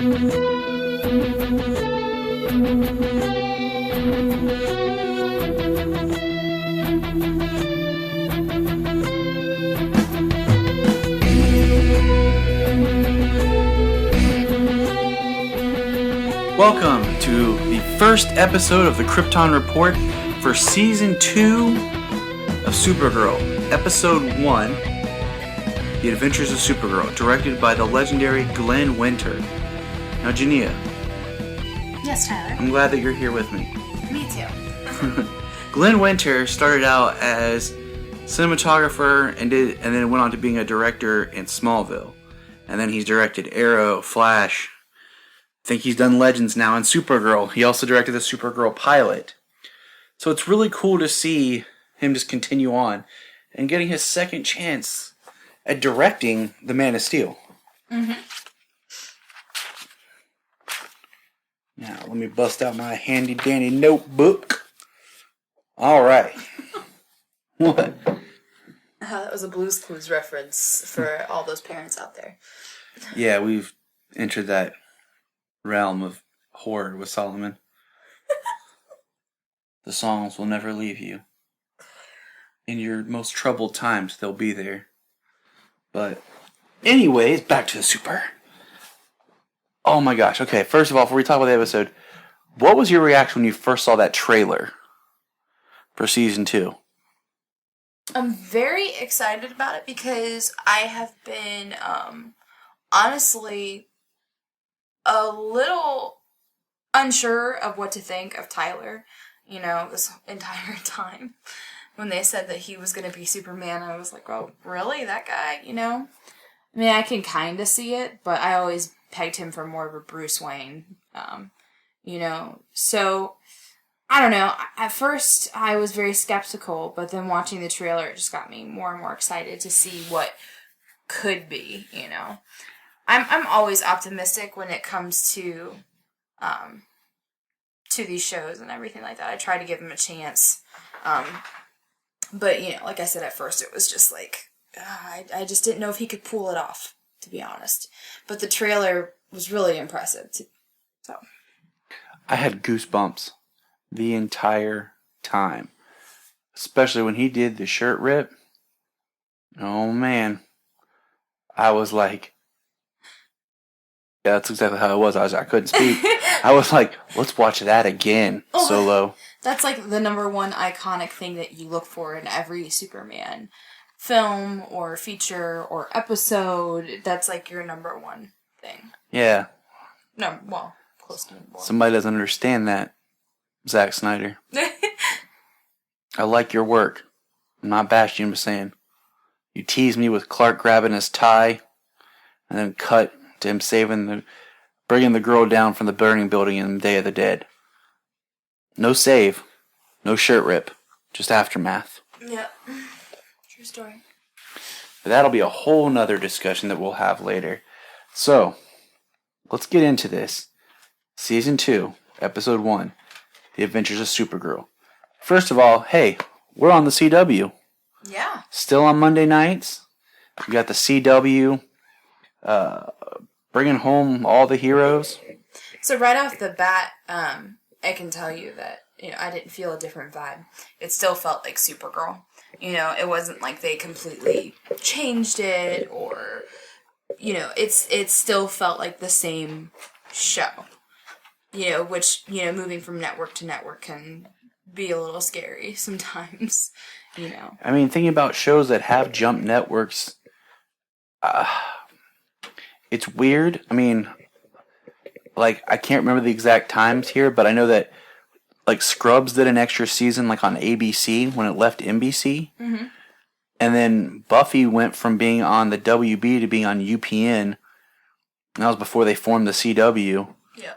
Welcome to the first episode of the Krypton Report for Season 2 of Supergirl, Episode 1, The Adventures of Supergirl, directed by the legendary Glenn Winter. Now, Jania. Yes, Tyler? I'm glad that you're here with me. Me too. Glenn Winter started out as cinematographer and then went on to being a director in Smallville. And then he's directed Arrow, Flash. I think he's done Legends now, and Supergirl. He also directed the Supergirl pilot. So it's really cool to see him just continue on and getting his second chance at directing The Man of Steel. Mm-hmm. Now, let me bust out my handy-dandy notebook. All right. What? That was a Blue's Clues reference for all those parents out there. Yeah, we've entered that realm of horror with Solomon. The songs will never leave you. In your most troubled times, they'll be there. But, anyways, back to the super. Oh my gosh. Okay, first of all, before we talk about the episode, what was your reaction when you first saw that trailer for Season 2? I'm very excited about it because I have been, honestly, a little unsure of what to think of Tyler, this entire time. When they said that he was going to be Superman, I was like, oh, really? That guy, I mean, I can kind of see it, but I always pegged him for more of a Bruce Wayne, So, I don't know. At first, I was very skeptical, but then watching the trailer, it just got me more and more excited to see what could be, I'm always optimistic when it comes to these shows and everything like that. I try to give them a chance. But, like I said, at first it was just like, I just didn't know if he could pull it off, to be honest. But the trailer was really impressive, too. So I had goosebumps the entire time. Especially when he did the shirt rip. Oh, man. I was like, yeah, that's exactly how it was. I couldn't speak. I was like, let's watch that again, Solo. That's like the number one iconic thing that you look for in every Superman film or feature or episode. That's like your number one thing. Yeah. No, well, close to number one. Somebody doesn't understand that, Zack Snyder. I like your work. I'm not bashing you, I'm just saying. You tease me with Clark grabbing his tie and then cut to him bringing the girl down from the burning building in Day of the Dead. No save, no shirt rip, just aftermath. Yep, true story. But that'll be a whole nother discussion that we'll have later. So, let's get into this. Season 2, Episode 1, The Adventures of Supergirl. First of all, hey, we're on the CW. Yeah. Still on Monday nights. We got the CW bringing home all the heroes. So right off the bat, I can tell you that, I didn't feel a different vibe. It still felt like Supergirl. It wasn't like they completely changed it or, it still felt like the same show. Which, moving from network to network can be a little scary sometimes, I mean, thinking about shows that have jump networks, it's weird. I mean, like, I can't remember the exact times here, but I know that, like, Scrubs did an extra season, like, on ABC when it left NBC. Mm-hmm. And then Buffy went from being on the WB to being on UPN. And that was before they formed the CW. Yeah.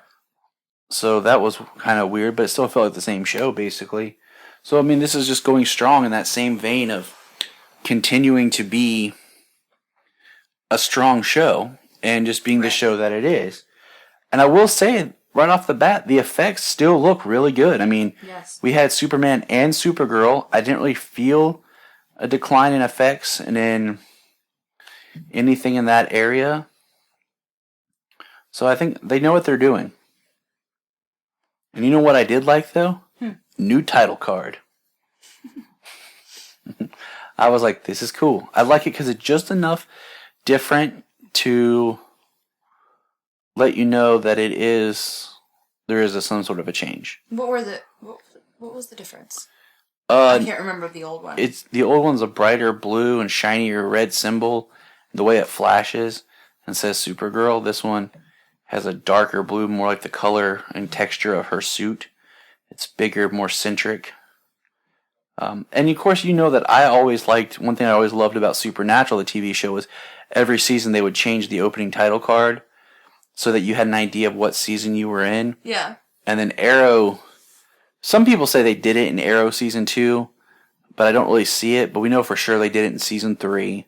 So that was kind of weird, but it still felt like the same show, basically. So, I mean, this is just going strong in that same vein of continuing to be a strong show and just being the show that it is. And I will say, right off the bat, the effects still look really good. I mean, yes. We had Superman and Supergirl. I didn't really feel a decline in effects and in anything in that area. So I think they know what they're doing. And you know what I did like, though? New title card. I was like, this is cool. I like it because it's just enough different to let you know that there is some sort of a change. What was the difference? I can't remember the old one. The old one's a brighter blue and shinier red symbol. The way it flashes and says Supergirl. This one has a darker blue, more like the color and texture of her suit. It's bigger, more centric. And of course, you know that one thing I always loved about Supernatural, the TV show, was every season they would change the opening title card so that you had an idea of what season you were in. Yeah. And then Arrow, some people say they did it in Arrow season 2, but I don't really see it. But we know for sure they did it in season 3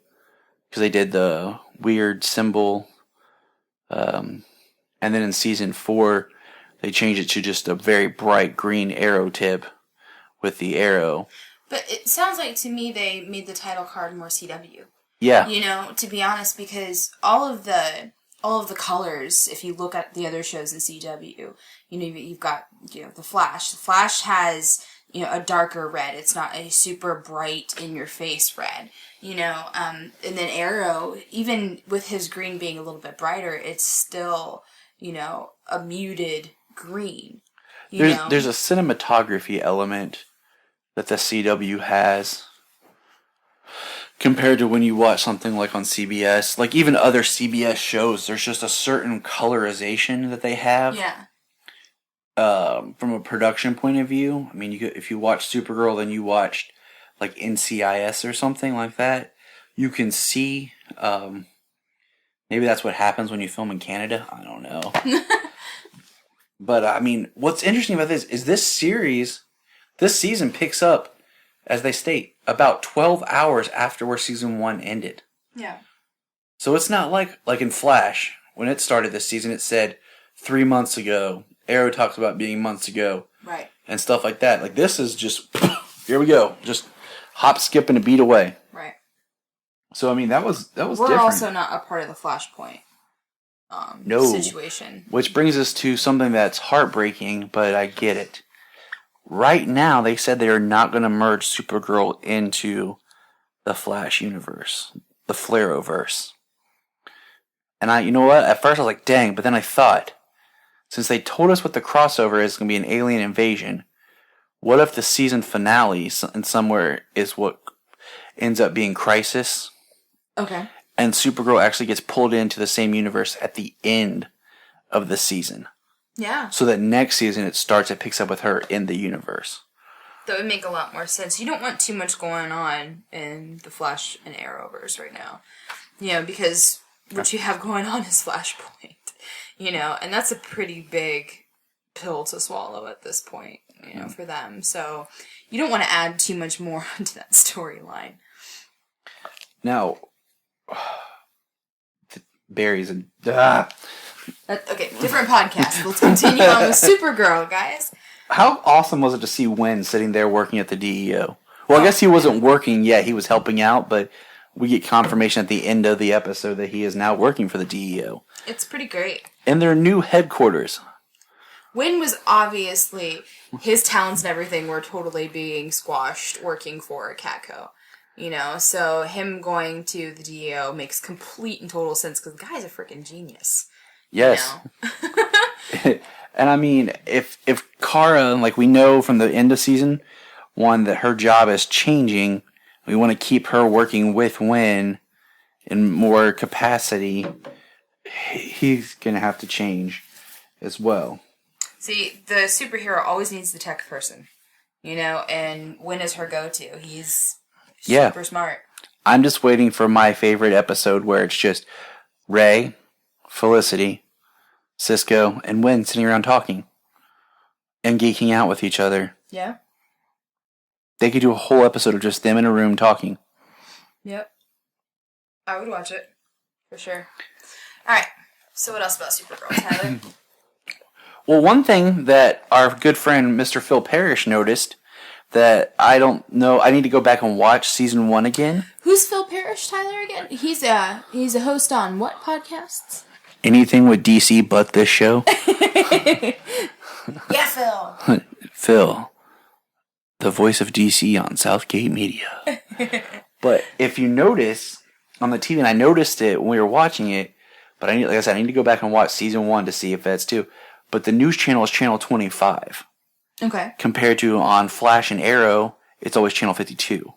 because they did the weird symbol. And then in season 4, they changed it to just a very bright green arrow tip with the arrow. But it sounds like to me they made the title card more CW. Yeah. You know, to be honest, because all of the colors, if you look at the other shows in CW, you know, you've got, you know, the Flash. The Flash has, you know, a darker red. It's not a super bright in your face red. You know, and then Arrow, even with his green being a little bit brighter, it's still, you know, a muted green. There's a cinematography element that the CW has compared to when you watch something like on CBS. Like even other CBS shows, there's just a certain colorization that they have. Yeah. From a production point of view, I mean, if you watch Supergirl, then you watched like NCIS or something like that, you can see. Maybe that's what happens when you film in Canada. I don't know. But I mean, what's interesting about this is this season picks up, as they state, about 12 hours after where season 1 ended. Yeah. So it's not like in Flash, when it started this season, it said 3 months ago. Arrow talks about being months ago. Right. And stuff like that. Like this is just, here we go. Just hop, skip, and a beat away. Right. So I mean, that was We're different. also not a part of the Flashpoint situation. Which brings us to something that's heartbreaking, but I get it. Right now, they said they are not going to merge Supergirl into the Flash universe, the Flareoverse. And you know what? At first I was like, dang, but then I thought, since they told us what the crossover is going to be an alien invasion, what if the season finale in somewhere is what ends up being Crisis? Okay. And Supergirl actually gets pulled into the same universe at the end of the season. Yeah. So that next season it picks up with her in the universe. That would make a lot more sense. You don't want too much going on in the Flash and Arrowverse right now. You know, because what you have going on is Flashpoint. You know, and that's a pretty big pill to swallow at this point, you know, for them. So you don't want to add too much more onto that storyline. Now, Barry's a... Okay, different podcast. Let's continue on with Supergirl, guys. How awesome was it to see Wynn sitting there working at the DEO? Well, I guess he wasn't working yet. He was helping out, but we get confirmation at the end of the episode that he is now working for the DEO. It's pretty great. In their new headquarters. Wynn was obviously... His talents and everything were totally being squashed working for Catco. You know, so him going to the DEO makes complete and total sense because the guy's a freaking genius. Yes. You know? And I mean, if Kara, like we know from the end of season 1 that her job is changing, we want to keep her working with Wynn in more capacity, he's going to have to change as well. See, the superhero always needs the tech person, you know, and Wynn is her go-to. He's super smart. I'm just waiting for my favorite episode where it's just Ray, Felicity, Cisco, and Wynn sitting around talking and geeking out with each other. Yeah. They could do a whole episode of just them in a room talking. Yep. I would watch it. For sure. Alright. So what else about Supergirl, Tyler? Well, one thing that our good friend Mr. Phil Parrish noticed that I don't know, I need to go back and watch season 1 again. Who's Phil Parrish, Tyler, again? He's a host on what podcasts? anything with DC but this show. Yeah, Phil. Phil, the voice of DC on Southgate Media. But if you notice on the TV, and I noticed it when we were watching it, but like I said, I need to go back and watch season 1 to see if that's too. But the news channel is channel 25. Okay. Compared to on Flash and Arrow, it's always channel 52.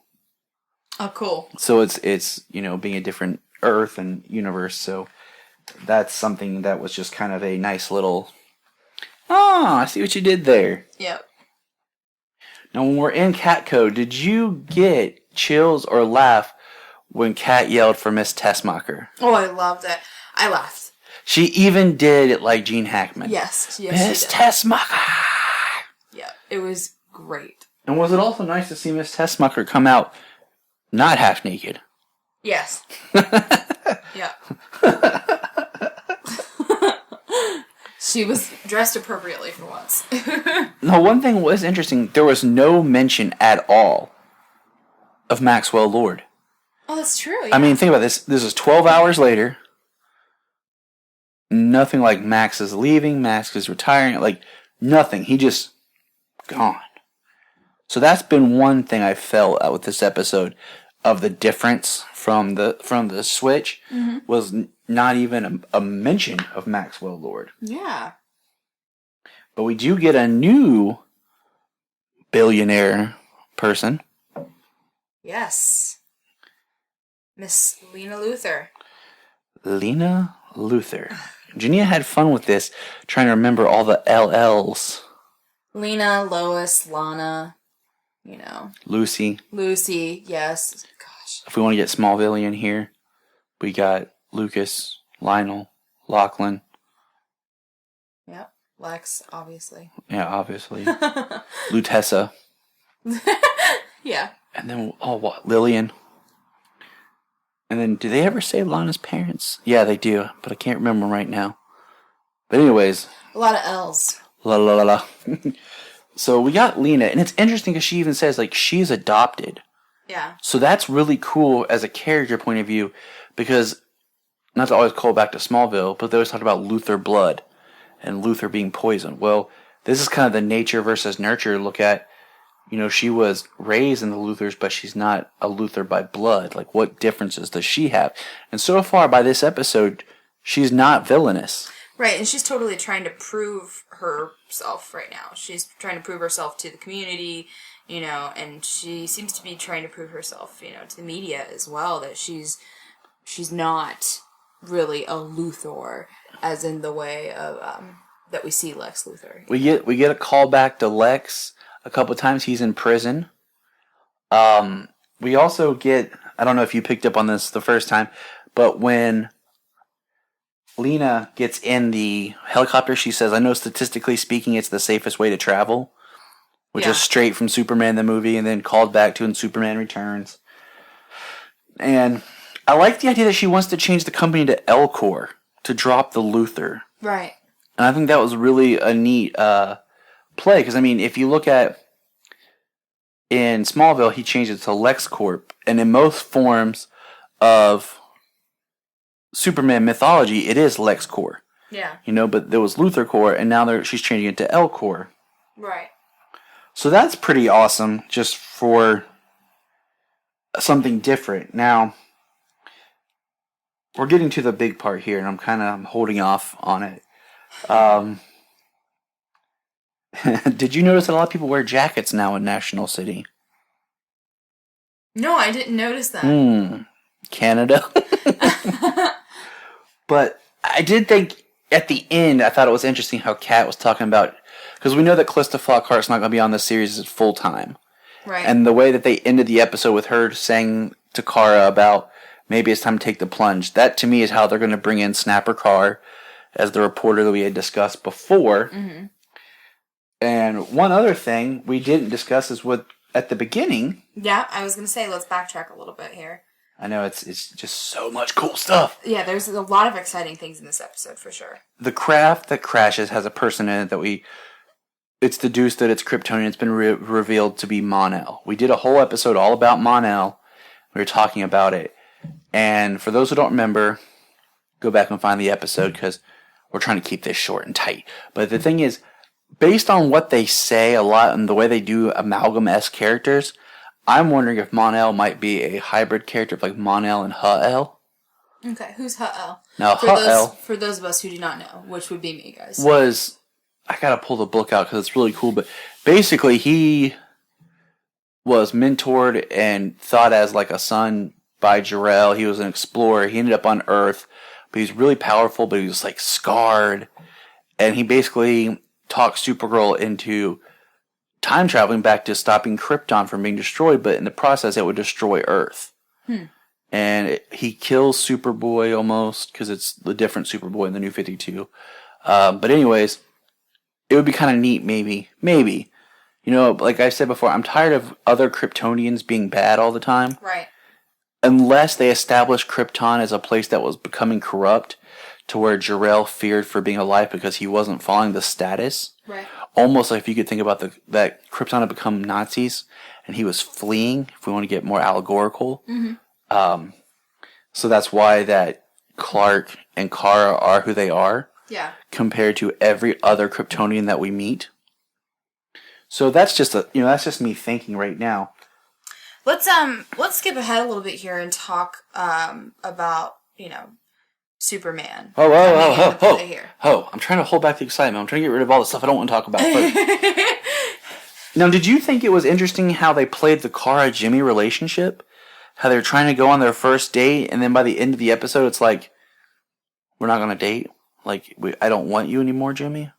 Oh, cool. So it's being a different Earth and universe. So that's something that was just kind of a nice little. Oh, I see what you did there. Yep. Now, when we're in Cat Code, did you get chills or laugh when Cat yelled for Miss Tessmacher? Oh, I loved it. I laughed. She even did it like Gene Hackman. Yes, Miss Tessmacher. Yeah, it was great. And was it also nice to see Miss Tessmacher come out not half naked? Yes. Yeah. She was dressed appropriately for once. No, one thing was interesting. There was no mention at all of Maxwell Lord. Oh, that's true. Yeah. I mean, think about this. This is 12 hours later. Nothing like Max is leaving. Max is retiring. Like, nothing. He just gone. So that's been one thing I felt out with this episode of the difference from the Switch was not even a mention of Maxwell Lord. Yeah. But we do get a new billionaire person. Yes. Miss Lena Luthor. Lena Luthor. Jania had fun with this, trying to remember all the LLs. Lena, Lois, Lana, Lucy. Lucy, yes. Gosh. If we want to get Smallville in here, we got Lucas, Lionel, Lachlan. Yep. Lex, obviously. Yeah, obviously. Lutessa. Yeah. And then, Lillian. And then, do they ever say Lana's parents? Yeah, they do, but I can't remember right now. But anyways. A lot of L's. La la la la. So we got Lena, and it's interesting because she even says, like, she's adopted. Yeah. So that's really cool as a character point of view, because, not to always call back to Smallville, but they always talk about Luthor blood, and Luthor being poisoned. Well, this is kind of the nature versus nurture look at, she was raised in the Luthors, but she's not a Luthor by blood. Like, what differences does she have? And so far, by this episode, she's not villainous. Right, and she's totally trying to prove herself right now. She's trying to prove herself to the community, and she seems to be trying to prove herself, to the media as well, that she's not really a Luthor, as in the way of that we see Lex Luthor. We get a callback to Lex a couple times. He's in prison. We also get, I don't know if you picked up on this the first time, but when Lena gets in the helicopter, she says, I know statistically speaking it's the safest way to travel, which is straight from Superman the movie and then called back to in Superman Returns. And I like the idea that she wants to change the company to L-Corp to drop the Luthor. Right. And I think that was really a neat play, because, I mean, if you look at in Smallville, he changed it to LexCorp, and in most forms of Superman mythology, it is LexCorp. Yeah. But there was Luthor Corp, and now she's changing it to L-Corp. Right. So that's pretty awesome, just for something different. Now, we're getting to the big part here, and I'm holding off on it. Did you notice that a lot of people wear jackets now in National City? No, I didn't notice that. Canada. But I did think at the end, I thought it was interesting how Kat was talking about, because we know that Calista Flockhart's not going to be on this series full time. Right. And the way that they ended the episode with her saying to Kara about maybe it's time to take the plunge, that to me is how they're going to bring in Snapper Carr as the reporter that we had discussed before. Mm-hmm. And one other thing we didn't discuss is at the beginning. Yeah, I was going to say, let's backtrack a little bit here. I know, it's just so much cool stuff. Yeah, there's a lot of exciting things in this episode, for sure. The craft that crashes has a person in it that it's deduced that it's Kryptonian. It's been revealed to be Mon-El. We did a whole episode all about Mon-El. We were talking about it. And for those who don't remember, go back and find the episode because we're trying to keep this short and tight. But the thing is, based on what they say a lot and the way they do amalgam-esque characters, I'm wondering if Mon-El might be a hybrid character of like Mon-El and Ha-El. Okay, who's Ha-El? Now, Ha-El... For those of us who do not know, which would be me, guys. I gotta pull the book out because it's really cool, but basically he was mentored and thought as like a son by Jor-El. He was an explorer. He ended up on Earth, but he's really powerful, but he was like scarred. And he basically talked Supergirl into time traveling back to stopping Krypton from being destroyed, but in the process it would destroy Earth. And he kills Superboy almost, because it's the different Superboy in the New 52. But anyways, it would be kind of neat, maybe. You know, like I said before, I'm tired of other Kryptonians being bad all the time. Right. Unless they establish Krypton as a place that was becoming corrupt, to where Jor-El feared for being alive because he wasn't following the status. Right. Almost like if you could think about that Krypton had become Nazis, and he was fleeing, if we want to get more allegorical. So that's why that Clark and Kara are who they are. Yeah. Compared to every other Kryptonian that we meet. So that's just me thinking right now. Let's skip ahead a little bit here and talk about, Superman. Oh, I'm trying to hold back the excitement. I'm trying to get rid of all the stuff I don't want to talk about first. Now, did you think it was interesting how they played the Kara-Jimmy relationship? How they're trying to go on their first date, and then by the end of the episode, it's like, we're not going to date? Like, I don't want you anymore, Jimmy?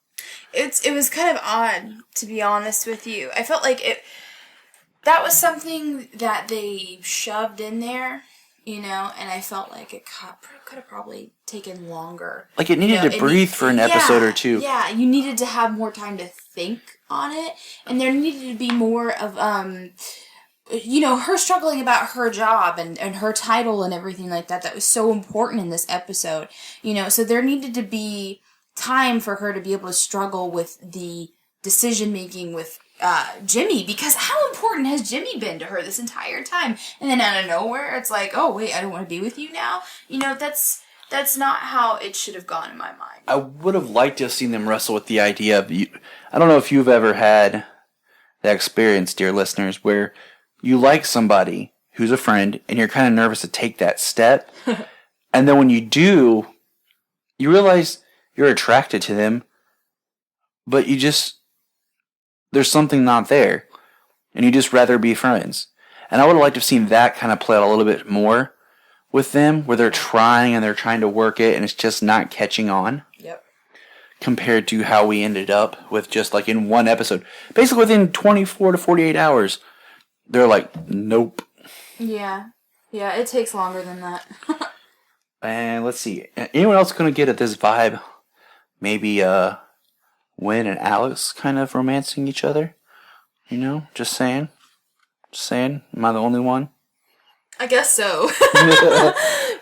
It was kind of odd, to be honest with you. I felt like that was something that they shoved in there, and I felt like it could have probably taken longer. Like, it needed to breathe for an episode or two. Yeah, you needed to have more time to think on it, and there needed to be more of, her struggling about her job and her title and everything like that was so important in this episode. So there needed to be time for her to be able to struggle with the decision-making with Jimmy, because how important has Jimmy been to her this entire time? And then out of nowhere, it's like, oh, wait, I don't want to be with you now? That's not how it should have gone in my mind. I would have liked to have seen them wrestle with the idea of... I don't know if you've ever had that experience, dear listeners, where you like somebody who's a friend, and you're kind of nervous to take that step. And then when you do, you realize you're attracted to them, but there's something not there. And you just rather be friends. And I would have liked to have seen that kind of play out a little bit more with them, where they're trying and they're trying to work it, and it's just not catching on. Yep. Compared to how we ended up with just like in one episode. Basically within 24 to 48 hours. They're like, nope. Yeah, it takes longer than that. And let's see. Anyone else going to get at this vibe? Maybe Wynn and Alex kind of romancing each other? Just saying. Am I the only one? I guess so.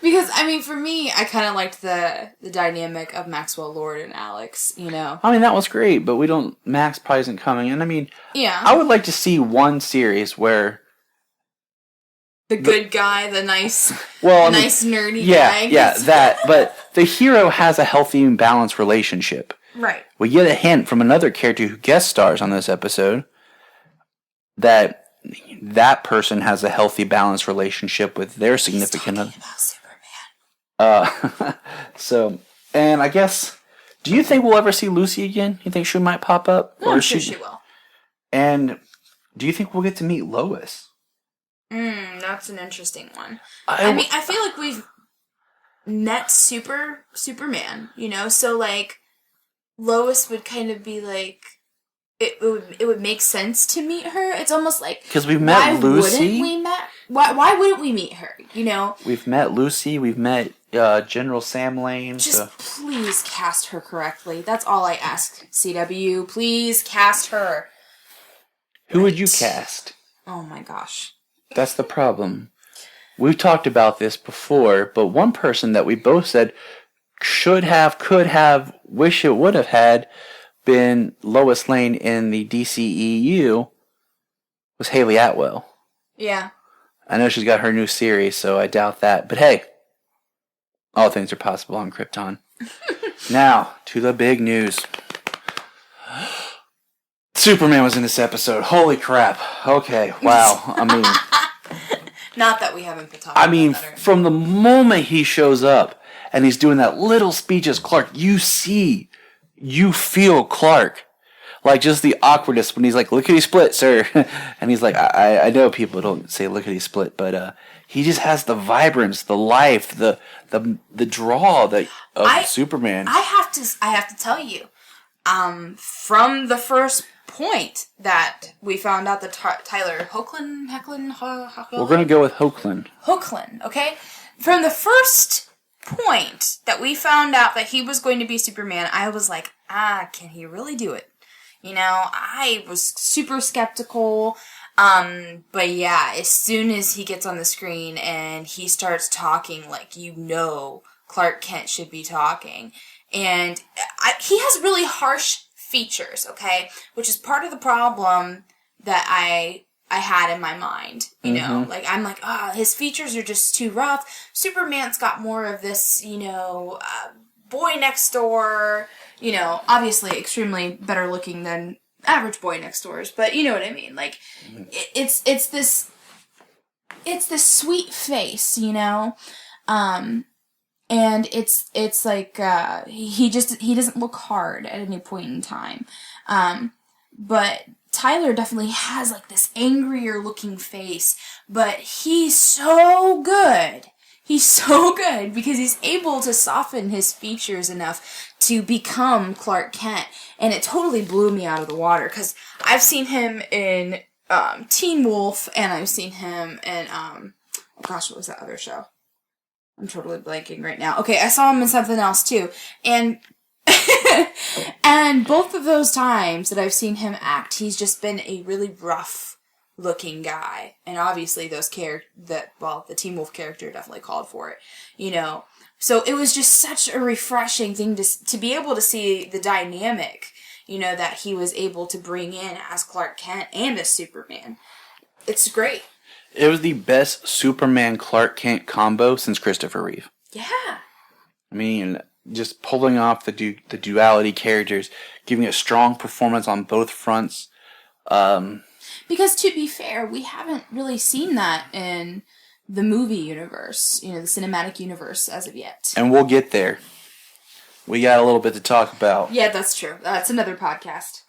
Because, for me, I kind of liked the dynamic of Maxwell Lord and Alex, that was great, but Max probably isn't coming. And yeah. I would like to see one series where the good guy, the nice, nerdy guy. Yeah, that. But the hero has a healthy and balanced relationship. Right. We get a hint from another character who guest stars on this episode that person has a healthy, balanced relationship with their significant other. About Superman. So, and I guess, do you think we'll ever see Lucy again? You think she might pop up? I'm sure she will. And do you think we'll get to meet Lois? That's an interesting one. I feel like we've met Superman, so like Lois would kind of be like, it would make sense to meet her. It's almost like, because we've met Lucy. Why wouldn't we meet her? We've met Lucy. We've met General Sam Lane. Just please cast her correctly. That's all I ask. CW, please cast her. Who would you cast? Oh my gosh. That's the problem. We've talked about this before, but one person that we both said should have, could have, wish it would have had been Lois Lane in the DCEU was Haley Atwell. Yeah. I know she's got her new series, so I doubt that. But hey, All things are possible on Krypton. Now, to the big news. Superman was in this episode. Holy crap. Okay, wow. I mean... Not that we haven't been talking about that. From the moment he shows up and he's doing that little speech as Clark, you feel Clark. Like, just the awkwardness when he's like, lickety-split, sir. And he's like, I know people don't say lickety-split, but he just has the vibrance, the life, the draw of Superman. I have to tell you, from the first point that we found out that Tyler Hoechlin, we're going to go with Hoechlin, okay? From the first point that we found out that he was going to be Superman, I was like, can he really do it? You know, I was super skeptical. But yeah, as soon as he gets on the screen and he starts talking like Clark Kent should be talking. And he has really harsh features, okay? Which is part of the problem that I had in my mind, you know? Like, I'm like, his features are just too rough. Superman's got more of this, boy next door, obviously extremely better looking than average boy next doors, but you know what I mean? Like, it's this sweet face, and it's like, he doesn't look hard at any point in time. But Tyler definitely has like this angrier looking face, but he's so good. He's so good because he's able to soften his features enough to become Clark Kent. And it totally blew me out of the water because I've seen him in Teen Wolf and I've seen him in, what was that other show? I'm totally blanking right now. Okay, I saw him in something else too. And and both of those times that I've seen him act, he's just been a really rough looking guy. And obviously those the Teen Wolf character definitely called for it, So it was just such a refreshing thing to be able to see the dynamic, that he was able to bring in as Clark Kent and as Superman. It's great. It was the best Superman Clark Kent combo since Christopher Reeve. Yeah. I mean, just pulling off the duality characters, giving a strong performance on both fronts. Because to be fair, we haven't really seen that in the movie universe, the cinematic universe as of yet. And we'll get there. We got a little bit to talk about. Yeah, that's true. That's another podcast.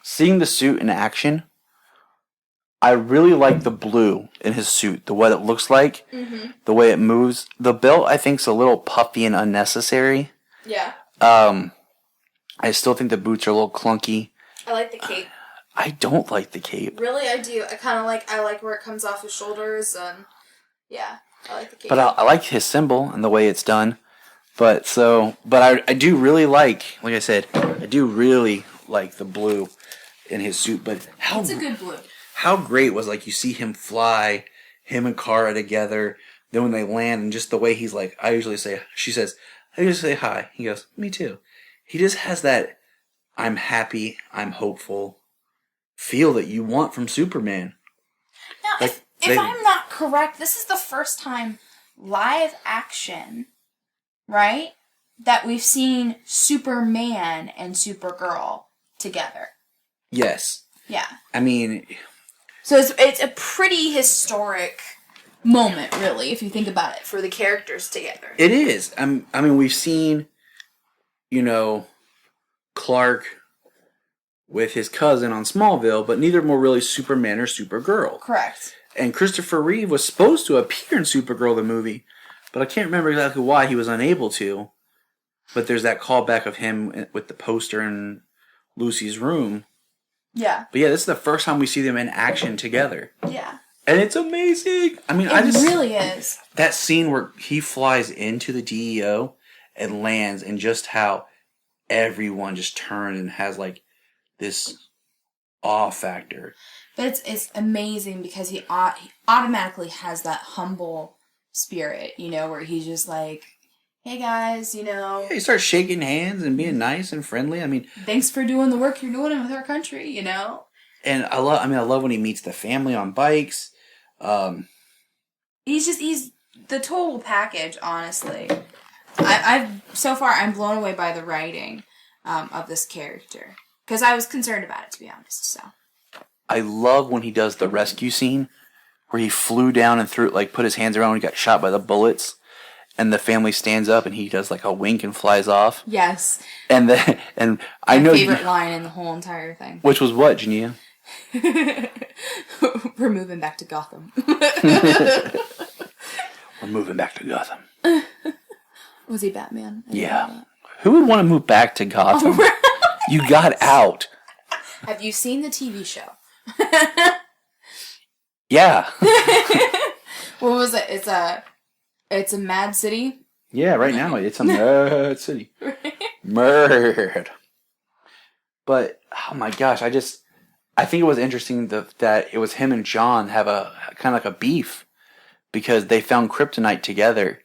Seeing the suit in action, I really like the blue in his suit, the what it looks like, the way it moves. The belt, I think, is a little puffy and unnecessary. Yeah. I still think the boots are a little clunky. I like the cape. I don't like the cape. Really, I do. I like where it comes off his shoulders, and yeah, I like the cape. But I like his symbol and the way it's done. But I do really like I said, I do really like the blue in his suit. But it's a good blue. How great was you see him fly, him and Kara together. Then when they land, and just the way he's like, I usually say hi. He goes, me too. He just has that I'm happy, I'm hopeful feel that you want from Superman. Now, if I'm not correct, this is the first time live action, right, that we've seen Superman and Supergirl together. Yes. Yeah. I mean... So it's a pretty historic moment, really, if you think about it, for the characters together. It is. I mean, we've seen, Clark with his cousin on Smallville, but neither were really Superman or Supergirl. Correct. And Christopher Reeve was supposed to appear in Supergirl the movie, but I can't remember exactly why he was unable to. But there's that callback of him with the poster in Lucy's room. Yeah. But yeah, this is the first time we see them in action together. Yeah. And it's amazing. I mean, it really is. That scene where he flies into the DEO and lands, and just how everyone just turns and has this awe factor. But it's amazing because he automatically has that humble spirit, where he's just like, hey guys, Yeah, he starts shaking hands and being nice and friendly. I mean, thanks for doing the work you're doing with our country, And I love when he meets the family on bikes. he's the total package, honestly. I'm blown away by the writing of this character. Because I was concerned about it, to be honest, so. I love when he does the rescue scene where he flew down and put his hands around and got shot by the bullets, and the family stands up and he does like a wink and flies off. Yes. And I know my favorite line in the whole entire thing. Which was what, Jania? We're moving back to Gotham. We're moving back to Gotham. Was he Batman? Yeah. Who would want to move back to Gotham? You got out. Have you seen the TV show? Yeah. What was it? It's a mad city. Yeah, right now it's a mad city. Murdered. But oh my gosh, I think it was interesting that it was him and John have a kind of like a beef because they found kryptonite together,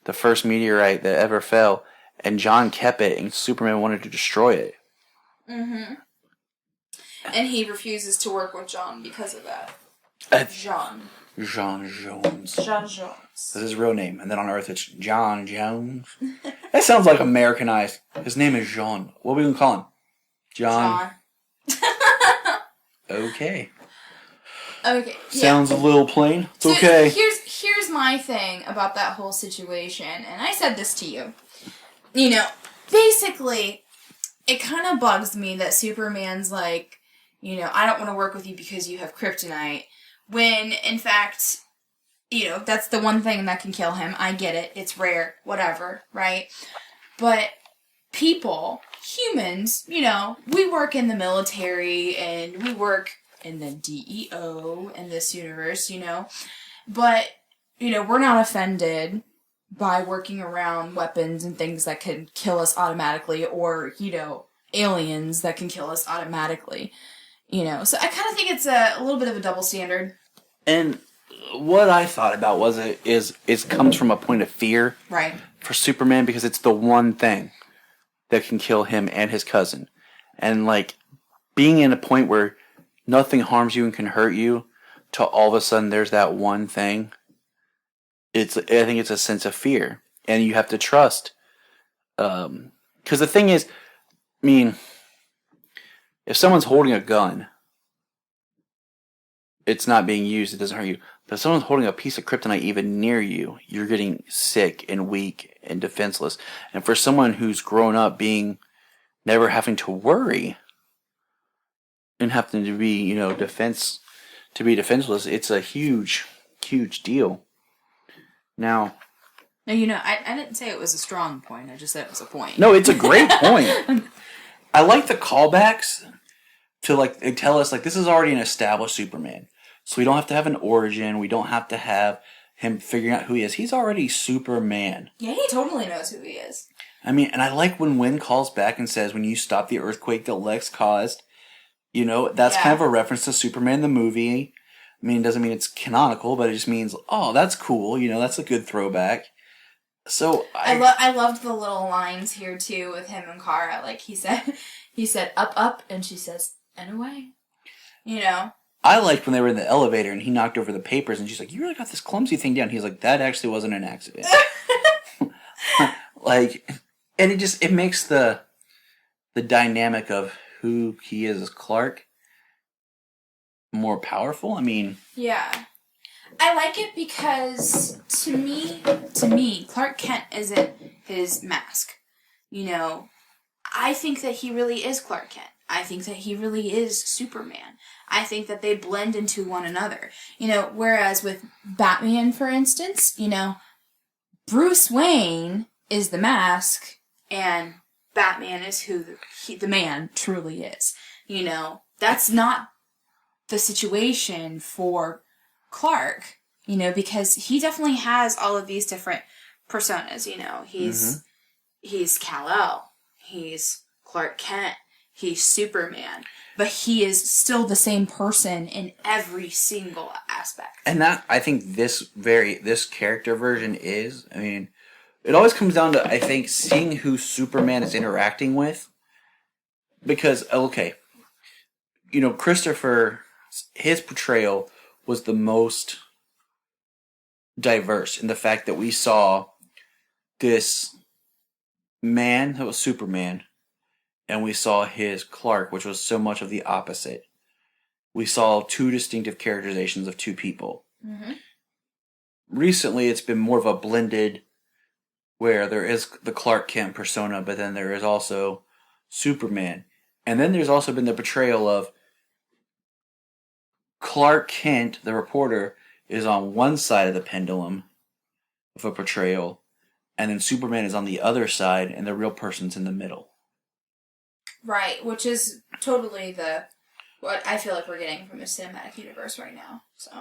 the first meteorite that ever fell, and John kept it, and Superman wanted to destroy it. Mm-hmm. And he refuses to work with John because of that. John Jones. That's his real name. And then on Earth it's John Jones. That sounds like Americanized. His name is John. What are we going to call him? John. Okay. Okay. Sounds a little plain. It's okay. Here's my thing about that whole situation, and I said this to you. You know, basically, it kind of bugs me that Superman's like, you know, I don't want to work with you because you have kryptonite. When, in fact, you know, that's the one thing that can kill him. I get it. It's rare. Whatever. Right? But people, humans, you know, we work in the military and we work in the DEO in this universe, you know. But, you know, we're not offended by working around weapons and things that can kill us automatically or, you know, aliens that can kill us automatically. You know, so I kind of think it's a little bit of a double standard. And what I thought about was it comes from a point of fear, right, for Superman, because it's the one thing that can kill him and his cousin. And like being in a point where nothing harms you and can hurt you, to all of a sudden there's that one thing. I think it's a sense of fear, and you have to trust. Because the thing is, I mean, if someone's holding a gun, it's not being used, it doesn't hurt you. But if someone's holding a piece of kryptonite even near you, you're getting sick and weak and defenseless. And for someone who's grown up never having to worry and having to be, you know, defenseless, it's a huge, huge deal. Now, you know, I didn't say it was a strong point. I just said it was a point. No, it's a great point. I like the callbacks to, like, they tell us, like, this is already an established Superman. So we don't have to have an origin. We don't have to have him figuring out who he is. He's already Superman. Yeah, he totally knows who he is. I mean, and I like when Wynn calls back and says, when you stop the earthquake that Lex caused, you know, that's kind of a reference to Superman the movie. I mean, it doesn't mean it's canonical, but it just means, oh, that's cool. You know, that's a good throwback. So I loved the little lines here too with him and Kara. Like he said up, and she says and away. You know. I liked when they were in the elevator and he knocked over the papers and she's like, "You really got this clumsy thing down." He's like, "That actually wasn't an accident." Like, and it makes the dynamic of who he is as Clark more powerful. I mean, yeah. I like it because to me, Clark Kent isn't his mask. You know, I think that he really is Clark Kent. I think that he really is Superman. I think that they blend into one another. You know, whereas with Batman, for instance, you know, Bruce Wayne is the mask and Batman is who the man truly is. You know, that's not the situation for Clark, you know, because he definitely has all of these different personas, you know. He's Kal-El, he's Clark Kent, he's Superman, but he is still the same person in every single aspect. And that, I think this character version is, I mean, it always comes down to, I think, seeing who Superman is interacting with. Because, okay, you know, Christopher, his portrayal was the most diverse in the fact that we saw this man that was Superman, and we saw his Clark, which was so much of the opposite. We saw two distinctive characterizations of two people. Mm-hmm. Recently, it's been more of a blended, where there is the Clark Kent persona, but then there is also Superman. And then there's also been the portrayal of Clark Kent, the reporter, is on one side of the pendulum of a portrayal, and then Superman is on the other side, and the real person's in the middle. Right, which is totally what I feel like we're getting from the cinematic universe right now. So,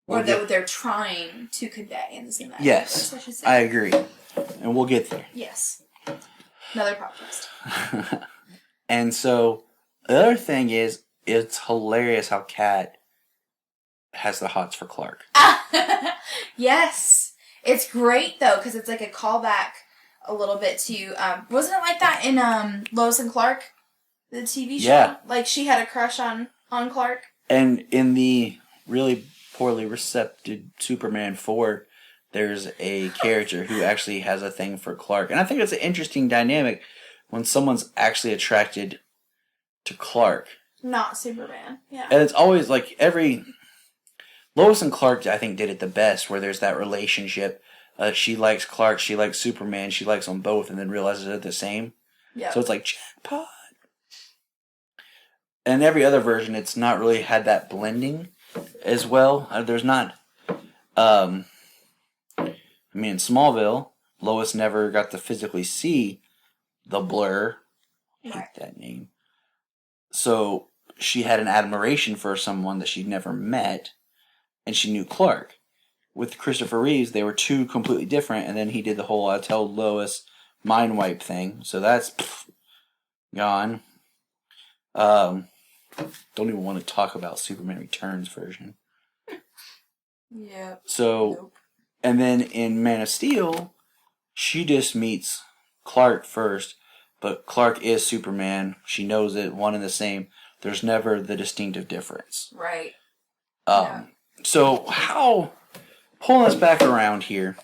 or that they're trying to convey in the cinematic universe. I should say. I agree, and we'll get there. Yes, another podcast. And so the other thing is, it's hilarious how Kat has the hots for Clark. Yes, it's great though because it's like a callback a little bit to wasn't it like that in Lois and Clark, the TV show? Yeah, like she had a crush on Clark. And in the really poorly recepted Superman 4, there's a character who actually has a thing for Clark, and I think it's an interesting dynamic when someone's actually attracted to Clark. Not Superman, yeah. And it's always like Lois and Clark, I think, did it the best, where there's that relationship. She likes Clark, she likes Superman, she likes them both, and then realizes they're the same. Yeah. So it's like, jackpot. And every other version, it's not really had that blending as well. There's not... in Smallville, Lois never got to physically see the Blur. I hate that name. So she had an admiration for someone that she'd never met, and she knew Clark. With Christopher Reeves, they were two completely different, and then he did the whole I tell Lois mind wipe thing. So that's gone. Don't even want to talk about Superman Returns version. Yeah. So, nope. And then in Man of Steel, she just meets Clark first, but Clark is Superman. She knows it, one and the same. There's never the distinctive difference. Right. So pulling us back around here,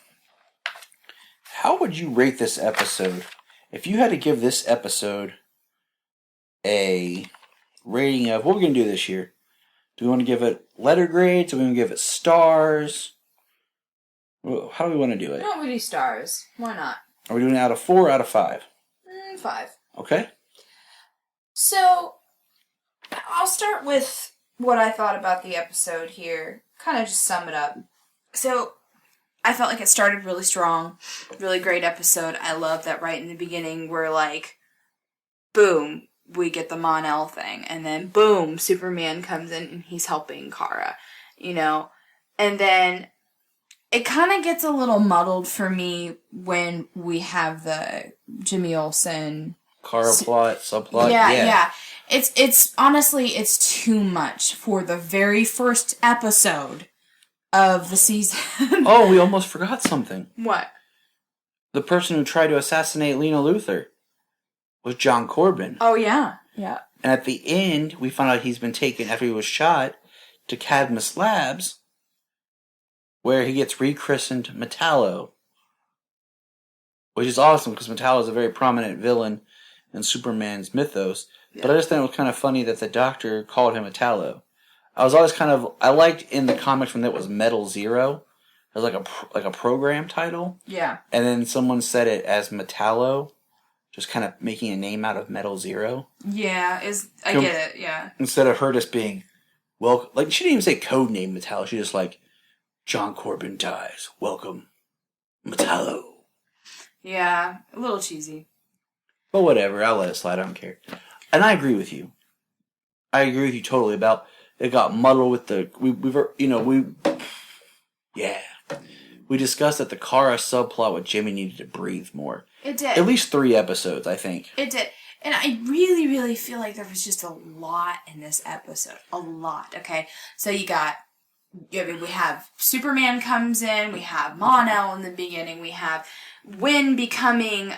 how would you rate this episode? If you had to give this episode a rating of, what are we going to do this year? Do we want to give it letter grades? Do we want to give it stars? How do we want to do it? Why don't we do stars? Why not? Are we doing it out of 4 or out of 5? 5. Okay. So, I'll start with what I thought about the episode here. Kind of just sum it up. So, I felt like it started really strong. Really great episode. I love that right in the beginning we're like, boom, we get the Mon-El thing. And then, boom, Superman comes in and he's helping Kara. And then it kind of gets a little muddled for me when we have the Jimmy Olsen Kara plot, subplot. Yeah. It's honestly, it's too much for the very first episode of the season. Oh, we almost forgot something. What? The person who tried to assassinate Lena Luthor was John Corbin. Oh, yeah. Yeah. And at the end, we found out he's been taken after he was shot to Cadmus Labs, where he gets rechristened Metallo. Which is awesome, because Metallo is a very prominent villain in Superman's mythos. Yeah. But I just think it was kind of funny that the Doctor called him Metallo. I was always I liked in the comics when it was Metal Zero. It was like a program title. Yeah. And then someone said it as Metallo, just kind of making a name out of Metal Zero. Yeah, I get it, yeah. Instead of her just being, well, like, she didn't even say code name Metallo. She just like, John Corbin dies. Welcome, Metallo. Yeah, a little cheesy. But whatever, I'll let it slide. I don't care. And I agree with you. I agree with you totally about it got muddled with the we discussed that the Kara subplot with Jimmy needed to breathe more. It did. At least 3 episodes, I think. It did. And I really, really feel like there was just a lot in this episode. A lot, okay? So we have Superman comes in, we have Mon-El in the beginning, we have Winn becoming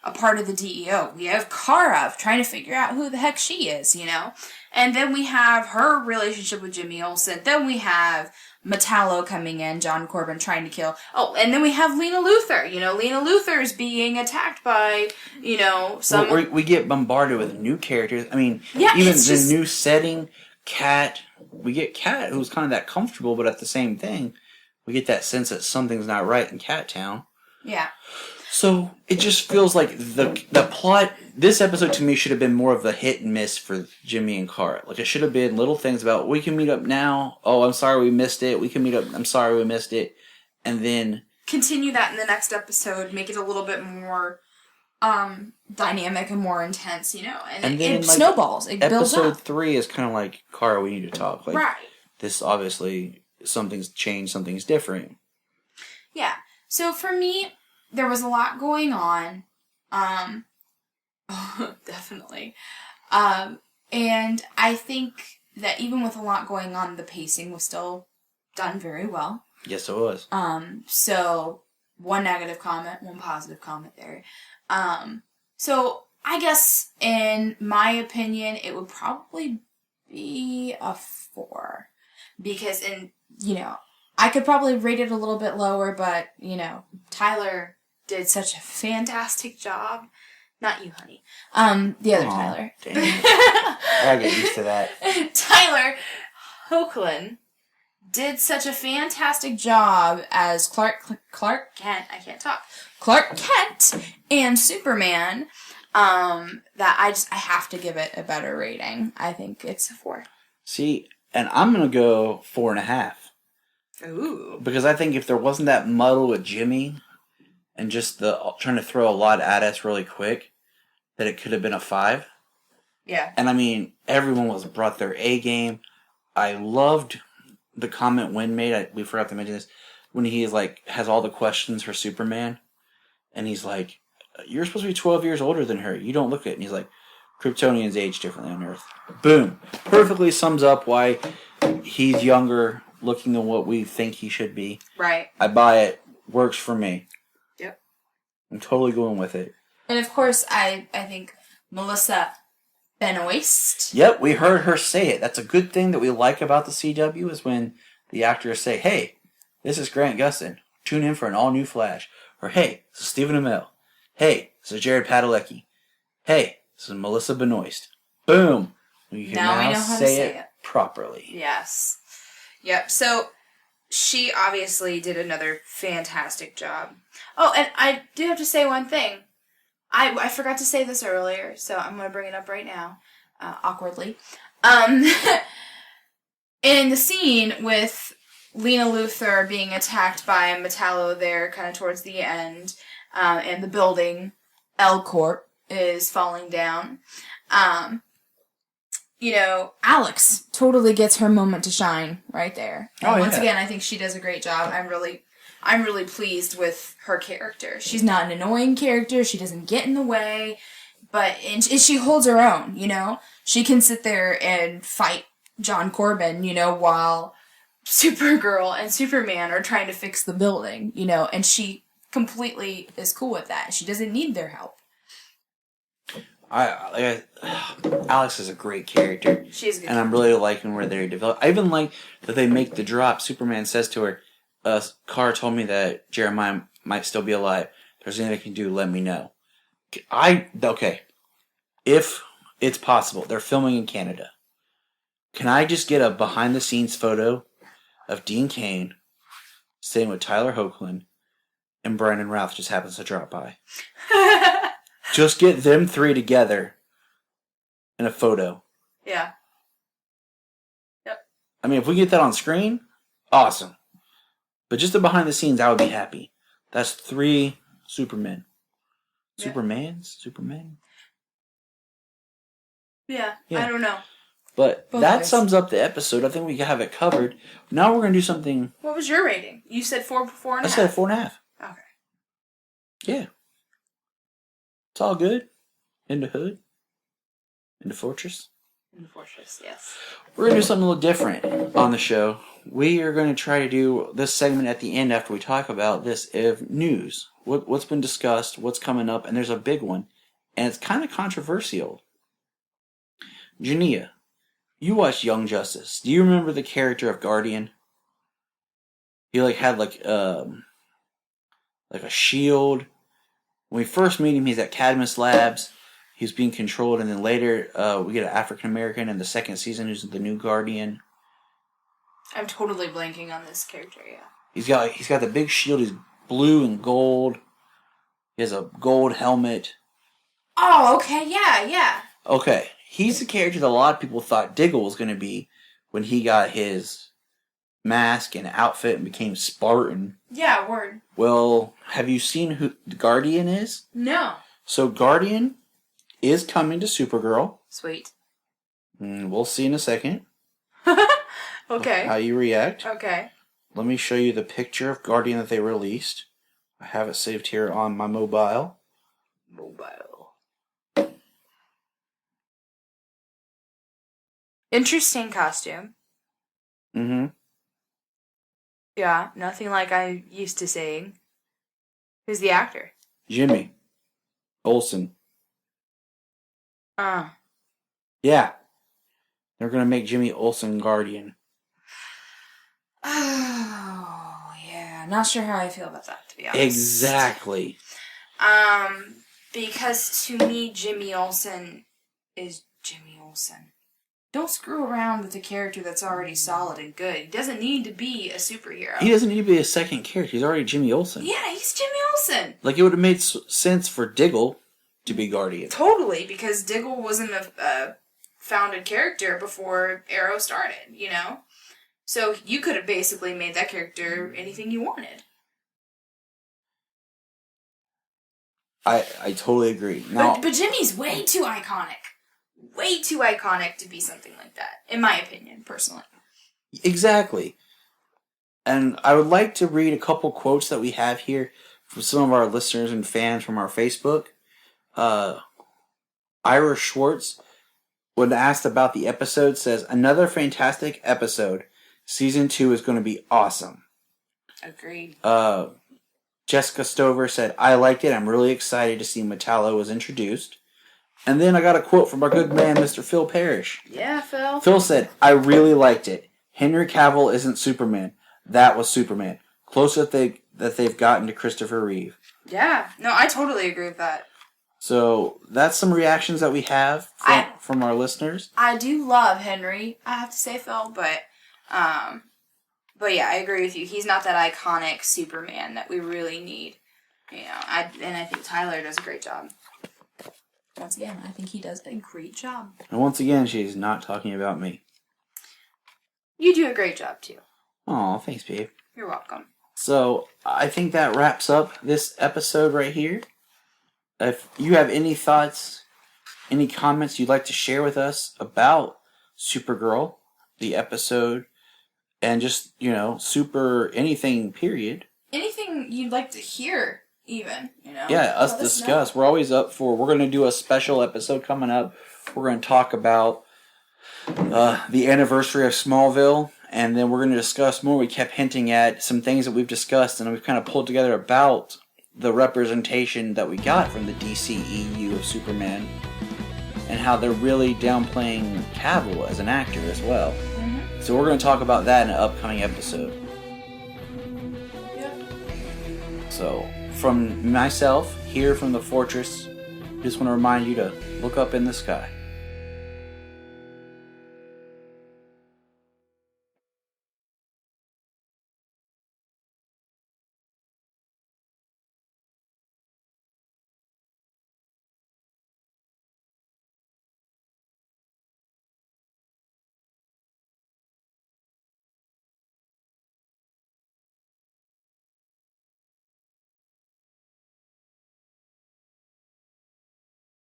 a part of the DEO. We have Kara trying to figure out who the heck she is, you know? And then we have her relationship with Jimmy Olsen. Then we have Metallo coming in, John Corbin trying to kill. Oh, and then we have Lena Luthor. You know, Lena Luthor's being attacked by, you know, some... We get bombarded with new characters. I mean, yeah, even the new setting, Kat... We get Kat, who's kind of that comfortable, but at the same thing, we get that sense that something's not right in Cat Town. Yeah. So it just feels like the plot. This episode to me should have been more of a hit and miss for Jimmy and Kara. Like it should have been little things about we can meet up now. Oh, I'm sorry we missed it. We can meet up. I'm sorry we missed it, and then continue that in the next episode. Make it a little bit more dynamic and more intense. You know, and then, it snowballs. It builds up. Episode 3 is kind of like Kara. We need to talk. Like, right. This obviously something's changed. Something's different. Yeah. So for me, there was a lot going on. Definitely. And I think that even with a lot going on, the pacing was still done very well. Yes, it was. So one negative comment, one positive comment there. So I guess in my opinion, it would probably be a 4 because I could probably rate it a little bit lower, but Tyler did such a fantastic job. Not you, honey. The other Tyler. Damn. I get used to that. Tyler Hoechlin did such a fantastic job as Clark Kent. I can't talk. Clark Kent and Superman. That I have to give it a better rating. I think it's a 4. See, and I'm gonna go 4.5. Ooh. Because I think if there wasn't that muddle with Jimmy and just the trying to throw a lot at us really quick, that it could have been a 5. Yeah. And I mean, everyone brought their A game. I loved the comment Wynn made. We forgot to mention this when he is like has all the questions for Superman, and he's like, "You're supposed to be 12 years older than her. You don't look it." And he's like, "Kryptonians age differently on Earth." Boom. Perfectly sums up why he's younger looking than what we think he should be. Right. I buy it. Works for me. Yep. I'm totally going with it. And of course, I think Melissa Benoist. Yep, we heard her say it. That's a good thing that we like about the CW is when the actors say, "Hey, this is Grant Gustin. Tune in for an all-new Flash." Or, "Hey, this is Stephen Amell. Hey, this is Jared Padalecki. Hey, this is Melissa Benoist." Boom. We can now we know how to say it properly. Yes. Yep. So she obviously did another fantastic job. Oh, and I do have to say one thing. I forgot to say this earlier, so I'm going to bring it up right now, awkwardly. In the scene with Lena Luthor being attacked by Metallo there kind of towards the end, and the building, L Corp, is falling down, Alex totally gets her moment to shine right there. And once again, I think she does a great job. I'm really pleased with her character. She's not an annoying character. She doesn't get in the way, and she holds her own, She can sit there and fight John Corbin, while Supergirl and Superman are trying to fix the building, and she completely is cool with that. She doesn't need their help. Alex is a great character. She's a good and I'm really liking where they develop. I even like that they make the drop. Superman says to her, Kara told me that Jeremiah might still be alive. If there's anything I can do, let me know. Okay. If it's possible, they're filming in Canada. Can I just get a behind-the-scenes photo of Dean Cain sitting with Tyler Hoechlin and Brandon Routh just happens to drop by? Just get them 3 together in a photo. Yeah. Yep. I mean, if we get that on screen, awesome. But just the behind the scenes, I would be happy. That's 3 Supermen. Yeah. Superman? Yeah, I don't know. But that sums up the episode. I think we have it covered. Now we're going to do something... What was your rating? You said 4.5? I said 4.5. Okay. Yeah. It's all good. In the hood. In the fortress. In the fortress, yes. We're going to do something a little different on the show. We are going to try to do this segment at the end after we talk about this news. what's been discussed, what's coming up, and there's a big one, and it's kind of controversial. Jania, you watched Young Justice. Do you remember the character of Guardian? He had a shield. When we first meet him, he's at Cadmus Labs. He's being controlled, and then later we get an African American in the second season who's the new Guardian. I'm totally blanking on this character. Yeah. He's got the big shield. He's blue and gold. He has a gold helmet. Oh, okay, yeah. Okay, he's the character that a lot of people thought Diggle was going to be when he got his mask and outfit and became Spartan. Yeah, word. Well, have you seen who the Guardian is? No. So Guardian is coming to Supergirl. Sweet. We'll see in a second. Okay. How you react. Okay. Let me show you the picture of Guardian that they released. I have it saved here on my mobile. Interesting costume. Mm-hmm. Yeah, nothing like I'm used to seeing. Who's the actor? Jimmy Olsen. Uh. Yeah. They're going to make Jimmy Olsen Guardian. Oh, yeah. Not sure how I feel about that, to be honest. Exactly. Because to me, Jimmy Olsen is Jimmy Olsen. Don't screw around with a character that's already solid and good. He doesn't need to be a superhero. He doesn't need to be a second character. He's already Jimmy Olsen. Yeah, he's Jimmy Olsen. Like, it would have made sense for Diggle to be Guardian. Totally, because Diggle wasn't a founded character before Arrow started, you know? So you could have basically made that character anything you wanted. I totally agree. Now, But Jimmy's way too iconic. Way too iconic to be something like that, in my opinion, personally. Exactly. And I would like to read a couple quotes that we have here from some of our listeners and fans from our Facebook. Ira Schwartz, when asked about the episode, says, "Another fantastic episode. Season 2 is going to be awesome." Agreed. Jessica Stover said, "I liked it. I'm really excited to see Metallo was introduced." And then I got a quote from our good man, Mr. Phil Parrish. Yeah, Phil. Phil said, "I really liked it. Henry Cavill isn't Superman. That was Superman. Closer that they've gotten to Christopher Reeve." Yeah. No, I totally agree with that. So that's some reactions that we have from our listeners. I do love Henry, I have to say, Phil, but yeah, I agree with you. He's not that iconic Superman that we really need. You know, I think Tyler does a great job. Once again, I think he does a great job. And once again, she's not talking about me. You do a great job, too. Aw, thanks, babe. You're welcome. So, I think that wraps up this episode right here. If you have any thoughts, any comments you'd like to share with us about Supergirl, the episode, and just, super anything, period. Anything you'd like to hear, even, Yeah, us discuss. We're always up for, we're going to do a special episode coming up. We're going to talk about the anniversary of Smallville, and then we're going to discuss more. We kept hinting at some things that we've discussed, and we've kind of pulled together about the representation that we got from the DCEU of Superman, and how they're really downplaying Cavill as an actor as well. Mm-hmm. So we're going to talk about that in an upcoming episode. Yeah. So, from myself, here from the Fortress, just want to remind you to look up in the sky.